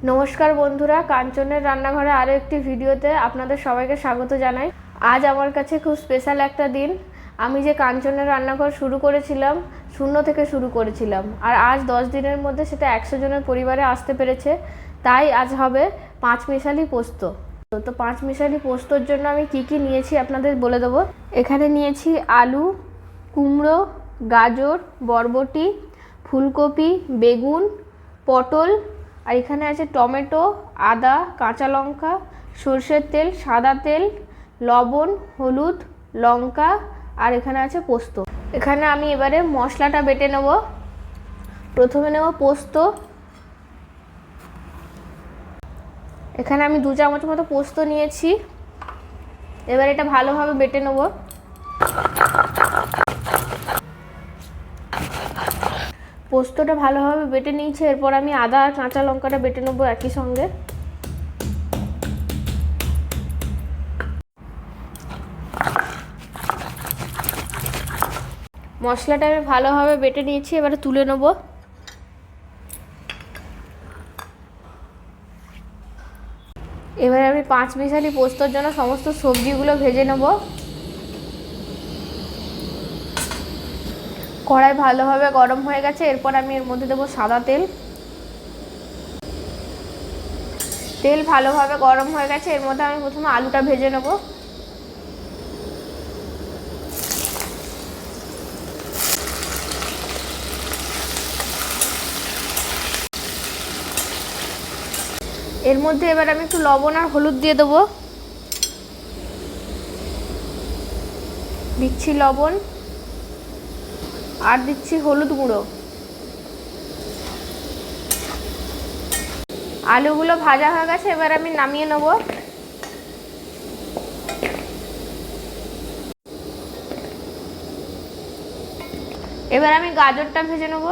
নমস্কার বন্ধুরা, কাঞ্চনের রান্নাঘরে আরও একটি ভিডিওতে আপনাদের সবাইকে স্বাগত জানাই। আজ আমার কাছে খুব স্পেশাল একটা দিন। আমি যে কাঞ্চনের রান্নাঘর শুরু করেছিলাম, শূন্য থেকে শুরু করেছিলাম, আর আজ 10 দিনের মধ্যে সেটা 100 জনের পরিবারে আসতে পেরেছে। তাই আজ হবে পাঁচমিশালি পোস্ত। তো পাঁচমিশালি পোস্তর জন্য আমি কি কি নিয়েছি আপনাদের বলে দেবো। এখানে নিয়েছি আলু, কুমড়ো, গাজর, বরবটি, ফুলকপি, বেগুন, পটল, আর এখানে আছে টমেটো, আদা, কাঁচা লঙ্কা, সরষের তেল, সাদা তেল, লবণ, হলুদ, লঙ্কা, আর এখানে আছে পোস্ত। এখানে আমি এবারে মশলাটা বেটে নেব। প্রথমে নেব পোস্ত। এখানে আমি 2 চামচ মতো পোস্ত নিয়েছি। এবার এটা ভালোভাবে বেটে নেব। পোস্তটা ভালোভাবে বেটে নিয়েছি। এরপর আমি আদা আর কাঁচা লঙ্কাটা বেটে নেবো একই সঙ্গে। মশলাটা আমি ভালোভাবে বেটে নিয়েছি, এবারে তুলে নেব। এবারে আমি পাঁচমিশালি পোস্তর জন্য সমস্ত সবজিগুলো ভেজে নেব। কড়াই ভালোভাবে গরম হয়ে গেছে। এরপর আমি এর মধ্যে দেবো সাদা তেল। তেল ভালোভাবে গরম হয়ে গেছে। এর মধ্যে আমি প্রথমে আলুটা ভেজে নেব। এর মধ্যে এবার আমি একটু লবণ আর হলুদ দিয়ে দেবো। দিচ্ছি লবণ আর দিচ্ছি হলুদ গুঁড়ো। আলুগুলো ভাজা হয়ে গেছে, এবার আমি নামিয়ে নেব। এবার আমি গাজরটা ভেজে নেব।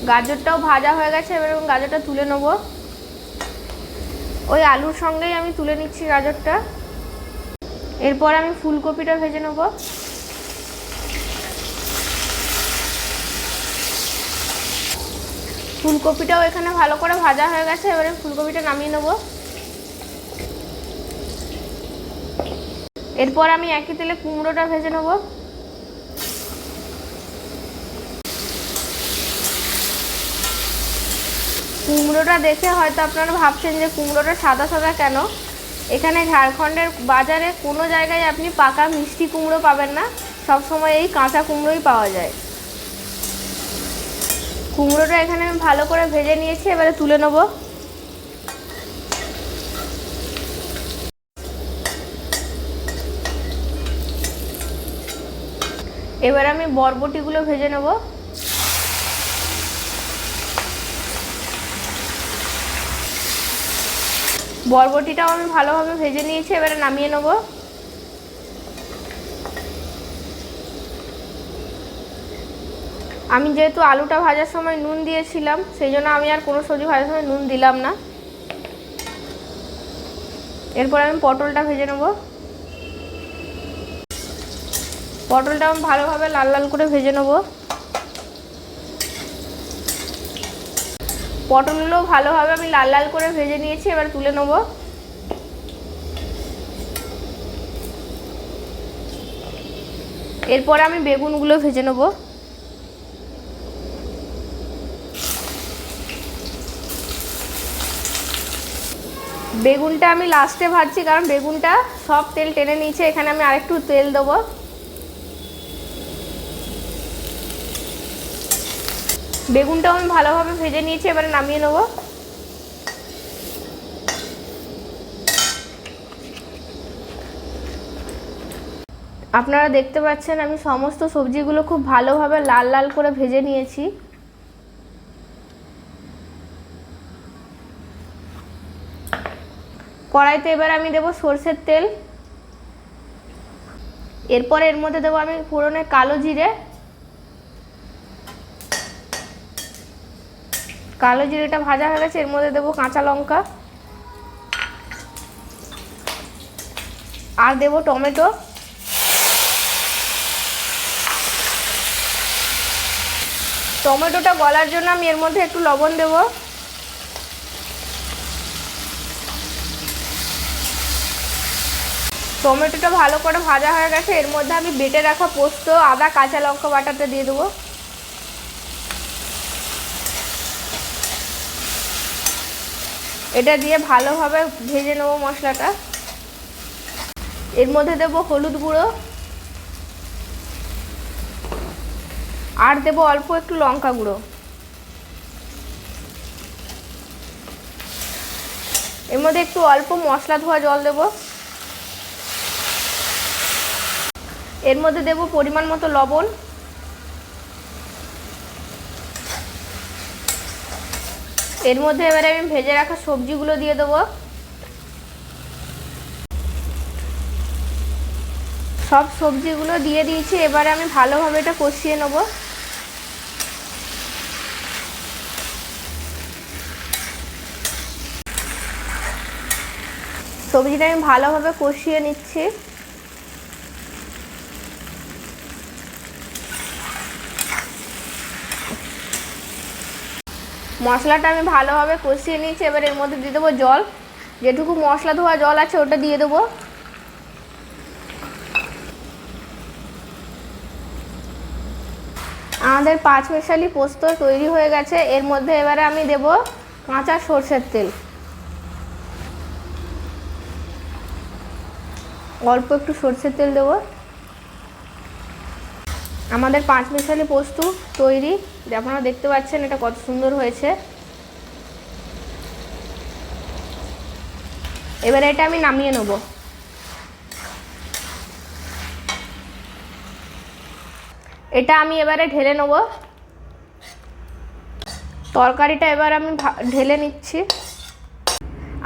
গাজরটাও ভাজা হয়ে গেছে। এবার গাজরটা তুলে নেব। ওই আলুর সঙ্গেই আমি তুলে নিচ্ছি গাজরটা। এরপর আমি ফুলকপিটা ভেজে নেব। ফুলকপিটাও এখানে ভালো করে ভাজা হয়ে গেছে। এবারে ফুলকপিটা নামিয়ে নেব। এরপর আমি একই তেলে কুমড়োটা ভেজে নেব। কুমড়োটা দেখে হয়তো আপনারা ভাবছেন যে কুমড়োটা সাদা সাদা কেন। এখানে ঝাড়খণ্ডের বাজারে কোনো জায়গায় আপনি পাকা মিষ্টি কুমড়ো পাবেন না, সবসময় এই কাঁচা কুমড়োই পাওয়া যায়। কুমড়োটা এখানে আমি ভালো করে ভেজে নিয়েছি। এবারে তুলে নেব। এবার আমি বরবটিগুলো ভেজে নেব। বরবটিটাও আমি ভালোভাবে ভেজে নিয়েছি। এবারে নামিয়ে নেব। আমি যেহেতু আলুটা ভাজার সময় নুন দিয়েছিলাম, সেই জন্য আমি আর কোনো সবজি ভাজার সময় নুন দিলাম না। এরপর আমি পটলটা ভেজে নেব। পটলটা আমি ভালোভাবে লাল লাল করে ভেজে নেব। পটলগুলো ভালোভাবে আমি লাল লাল করে ভেজে নিয়েছি। এবার তুলে নেব। এরপর আমি বেগুনগুলো ভেজে নেব। বেগুনটা আমি লাস্টে ভাজছি, কারণ বেগুনটা সব তেল টেনে নিয়েছে। এখানে আমি আরেকটু তেল দেবো। বেগুনটাও আমি ভালোভাবে ভেজে নিয়েছি। এবারে নামিয়ে নেব। আপনারা দেখতে পাচ্ছেন আমি সমস্ত সবজিগুলো খুব ভালোভাবে লাল লাল করে ভেজে নিয়েছি। কড়াইতে এবার আমি দেব সরষের তেল। এরপর এর মধ্যে দেবো আমি ফোড়নে কালো জিরে। কালো জিরেটা ভাজা হয়ে গেছে। এর মধ্যে দেবো কাঁচা লঙ্কা আর দেবো টমেটো। টমেটোটা গলার জন্য আমি এর মধ্যে একটু লবণ দেব। টমেটোটা ভালো করে ভাজা হয়ে গেছে, এর মধ্যে আমি বেটে রাখা পোস্ত, আদা, কাঁচা লঙ্কা বাটাটা দিয়ে দেবো। এটা দিয়ে ভালোভাবে ভেজে নেবো মশলাটা। এর মধ্যে দেব হলুদ গুঁড়ো আর দেব অল্প একটু লঙ্কা গুঁড়ো। এর মধ্যে একটু অল্প মশলা ধোয়া জল দেব। এর মধ্যে দেব পরিমাণ মতো লবণ। এর মধ্যে এবারে আমি ভেজে রাখা সবজিগুলো দিয়ে দেবো। সব সবজিগুলো দিয়ে দিয়েছি, এবারে আমি ভালোভাবে এটা কষিয়ে নেব। সবজিটা আমি ভালোভাবে কষিয়ে নিচ্ছি। মশলাটা আমি ভালোভাবে কষিয়ে নিয়েছি, এবার এর মধ্যে দিয়ে দেবো জল। যেটুকু মশলা ধোয়া জল আছে ওটা দিয়ে দেবো। আমাদের 5 মেশালি পোস্ত তৈরি হয়ে গেছে। এর মধ্যে এবারে আমি দেব কাঁচা সরষের তেল, অল্প একটু সরষের তেল দেবো। আমাদের 5 মেশালি পোস্ত তৈরি, আপনারা দেখতে পাচ্ছেন এটা কত সুন্দর হয়েছে। এবারে এটা আমি নামিয়ে নেব। এটা আমি এবারে ঢেলে নেব। তরকারিটা এবার আমি ঢেলে নিচ্ছি।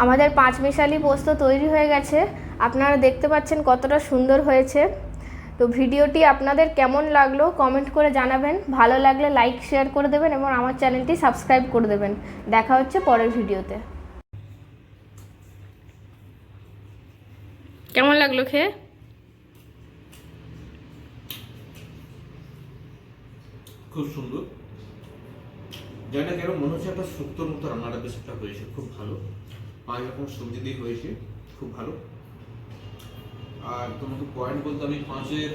আমাদের 5 মেশালি পোস্ত তৈরি হয়ে গেছে। আপনারা দেখতে পাচ্ছেন কতটা সুন্দর হয়েছে। তো ভিডিওটি আপনাদের কেমন লাগলো কমেন্ট করে জানাবেন। ভালো লাগলে লাইক শেয়ার করে দেবেন এবং আমার চ্যানেলটি সাবস্ক্রাইব করে দেবেন। দেখা হচ্ছে পরের ভিডিওতে। কেমন লাগলো খেয়ে? খুব সুন্দর। জানি না কেন মনে হচ্ছে একটা শুক্তোর মতো রান্নাটা বেশ একটা হয়েছে, খুব ভালো। 5 রকম সবজি দিয়ে হয়েছে, খুব ভালো। আর তোমাকে পয়েন্ট বলতে আমি 5-এর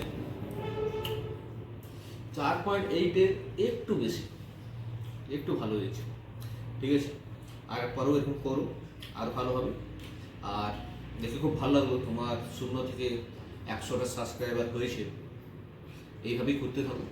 4.8-এর একটু বেশি, একটু ভালো হয়েছে। ঠিক আছে, আর পরেও এরকম করো, আর ভালো হবে। আর দেখে খুব ভালো লাগলো তোমার 0 থেকে 100টা সাবস্ক্রাইবার হয়েছে। এইভাবেই করতে থাকো।